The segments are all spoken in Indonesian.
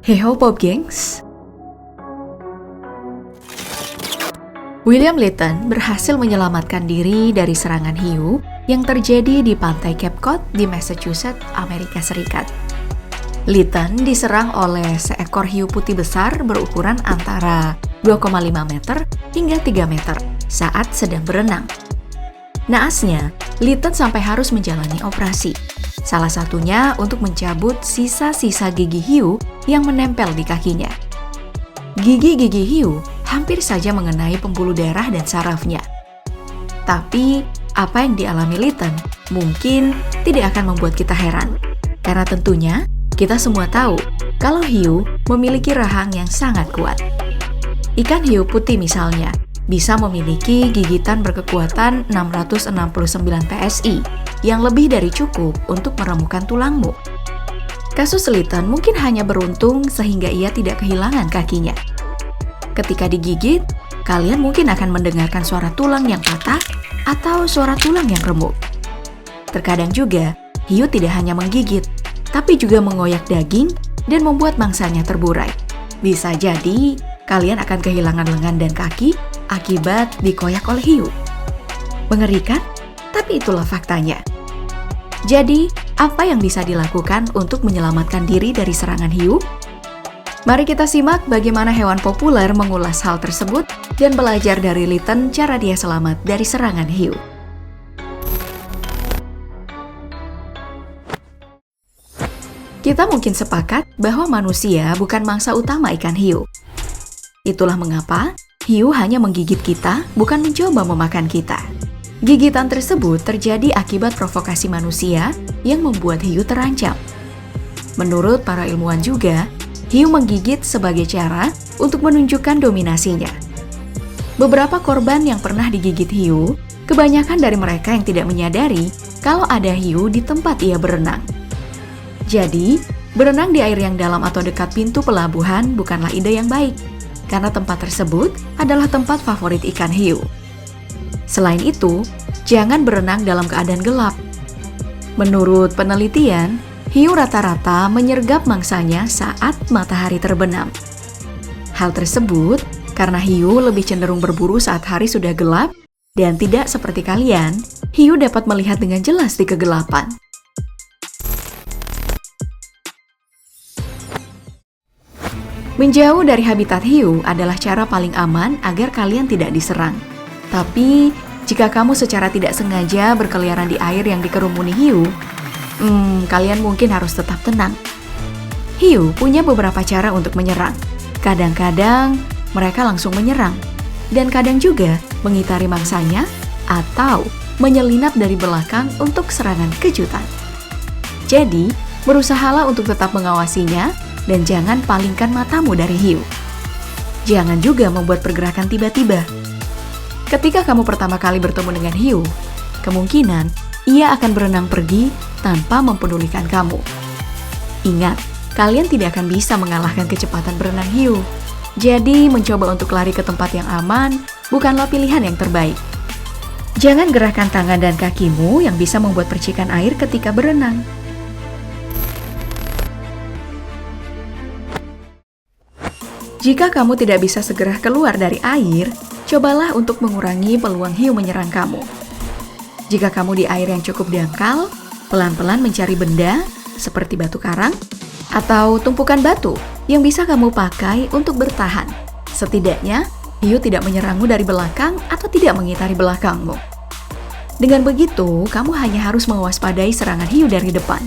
Heho Pop Gengs. William Lytton berhasil menyelamatkan diri dari serangan hiu yang terjadi di pantai Cape Cod di Massachusetts, Amerika Serikat. Lytton diserang oleh seekor hiu putih besar berukuran antara 2,5 meter hingga 3 meter saat sedang berenang. Naasnya, Lytton sampai harus menjalani operasi. Salah satunya untuk mencabut sisa-sisa gigi hiu yang menempel di kakinya. Gigi-gigi hiu hampir saja mengenai pembuluh darah dan sarafnya. Tapi, apa yang dialami Lytton mungkin tidak akan membuat kita heran. Karena tentunya, kita semua tahu kalau hiu memiliki rahang yang sangat kuat. Ikan hiu putih misalnya, bisa memiliki gigitan berkekuatan 669 PSI yang lebih dari cukup untuk meremukkan tulangmu. Kasus Lytton mungkin hanya beruntung sehingga ia tidak kehilangan kakinya. Ketika digigit, kalian mungkin akan mendengarkan suara tulang yang patah atau suara tulang yang remuk. Terkadang juga, hiu tidak hanya menggigit, tapi juga mengoyak daging dan membuat mangsanya terburai. Bisa jadi, kalian akan kehilangan lengan dan kaki akibat dikoyak oleh hiu. Mengerikan, tapi itulah faktanya. Jadi, apa yang bisa dilakukan untuk menyelamatkan diri dari serangan hiu? Mari kita simak bagaimana hewan populer mengulas hal tersebut dan belajar dari Lytton cara dia selamat dari serangan hiu. Kita mungkin sepakat bahwa manusia bukan mangsa utama ikan hiu. Itulah mengapa hiu hanya menggigit kita, bukan mencoba memakan kita. Gigitan tersebut terjadi akibat provokasi manusia yang membuat hiu terancam. Menurut para ilmuwan juga, hiu menggigit sebagai cara untuk menunjukkan dominasinya. Beberapa korban yang pernah digigit hiu, kebanyakan dari mereka yang tidak menyadari kalau ada hiu di tempat ia berenang. Jadi, berenang di air yang dalam atau dekat pintu pelabuhan bukanlah ide yang baik, karena tempat tersebut adalah tempat favorit ikan hiu. Selain itu, jangan berenang dalam keadaan gelap. Menurut penelitian, hiu rata-rata menyergap mangsanya saat matahari terbenam. Hal tersebut karena hiu lebih cenderung berburu saat hari sudah gelap, dan tidak seperti kalian, hiu dapat melihat dengan jelas di kegelapan. Menjauh dari habitat hiu adalah cara paling aman agar kalian tidak diserang. Tapi, jika kamu secara tidak sengaja berkeliaran di air yang dikerumuni hiu, kalian mungkin harus tetap tenang. Hiu punya beberapa cara untuk menyerang. Kadang-kadang mereka langsung menyerang, dan kadang juga mengitari mangsanya atau menyelinap dari belakang untuk serangan kejutan. Jadi, berusahalah untuk tetap mengawasinya dan jangan palingkan matamu dari hiu. Jangan juga membuat pergerakan tiba-tiba. Ketika kamu pertama kali bertemu dengan hiu, kemungkinan ia akan berenang pergi tanpa mempedulikan kamu. Ingat, kalian tidak akan bisa mengalahkan kecepatan berenang hiu. Jadi, mencoba untuk lari ke tempat yang aman bukanlah pilihan yang terbaik. Jangan gerakkan tangan dan kakimu yang bisa membuat percikan air ketika berenang. Jika kamu tidak bisa segera keluar dari air, cobalah untuk mengurangi peluang hiu menyerang kamu. Jika kamu di air yang cukup dangkal, pelan-pelan mencari benda seperti batu karang atau tumpukan batu yang bisa kamu pakai untuk bertahan. Setidaknya, hiu tidak menyerangmu dari belakang atau tidak mengitari belakangmu. Dengan begitu, kamu hanya harus mewaspadai serangan hiu dari depan.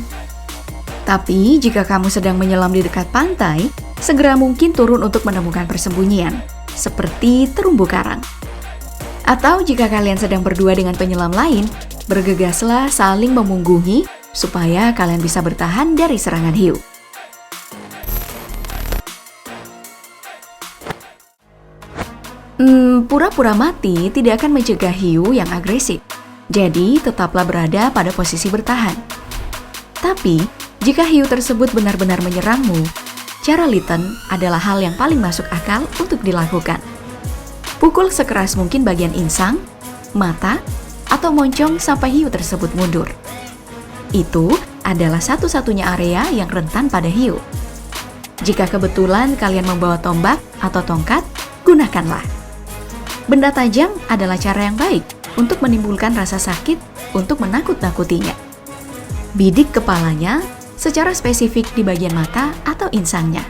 Tapi, jika kamu sedang menyelam di dekat pantai, segera mungkin turun untuk menemukan persembunyian, seperti terumbu karang. Atau jika kalian sedang berdua dengan penyelam lain, bergegaslah saling memunggungi supaya kalian bisa bertahan dari serangan hiu. Pura-pura mati tidak akan mencegah hiu yang agresif, jadi tetaplah berada pada posisi bertahan. Tapi, jika hiu tersebut benar-benar menyerangmu, cara Lytton adalah hal yang paling masuk akal untuk dilakukan. Pukul sekeras mungkin bagian insang, mata, atau moncong sampai hiu tersebut mundur. Itu adalah satu-satunya area yang rentan pada hiu. Jika kebetulan kalian membawa tombak atau tongkat, gunakanlah. Benda tajam adalah cara yang baik untuk menimbulkan rasa sakit untuk menakut-nakutinya. Bidik kepalanya secara spesifik di bagian mata atau insangnya.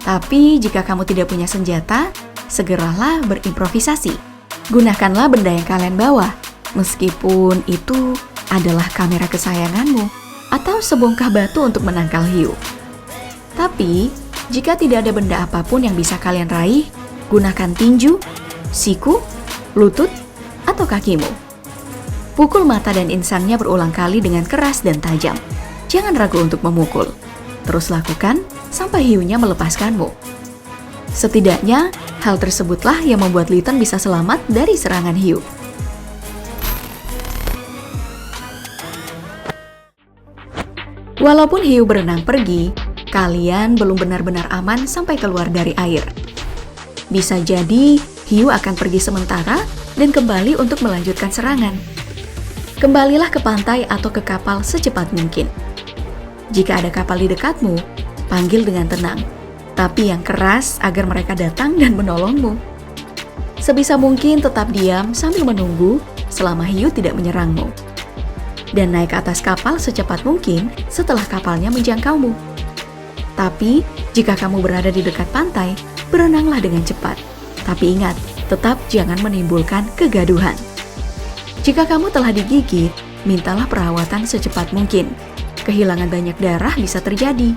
Tapi jika kamu tidak punya senjata, segeralah berimprovisasi. Gunakanlah benda yang kalian bawa, meskipun itu adalah kamera kesayanganmu atau sebongkah batu untuk menangkal hiu. Tapi, jika tidak ada benda apapun yang bisa kalian raih, gunakan tinju, siku, lutut, atau kakimu. Pukul mata dan insangnya berulang kali dengan keras dan tajam. Jangan ragu untuk memukul. Terus lakukan sampai hiunya melepaskanmu. Setidaknya, hal tersebutlah yang membuat Litten bisa selamat dari serangan hiu. Walaupun hiu berenang pergi, kalian belum benar-benar aman sampai keluar dari air. Bisa jadi, hiu akan pergi sementara dan kembali untuk melanjutkan serangan. Kembalilah ke pantai atau ke kapal secepat mungkin. Jika ada kapal di dekatmu, panggil dengan tenang, tapi yang keras agar mereka datang dan menolongmu. Sebisa mungkin tetap diam sambil menunggu selama hiu tidak menyerangmu. Dan naik ke atas kapal secepat mungkin setelah kapalnya menjangkaumu. Tapi, jika kamu berada di dekat pantai, berenanglah dengan cepat. Tapi ingat, tetap jangan menimbulkan kegaduhan. Jika kamu telah digigit, mintalah perawatan secepat mungkin. Kehilangan banyak darah bisa terjadi.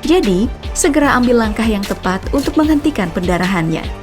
Jadi, segera ambil langkah yang tepat untuk menghentikan pendarahannya.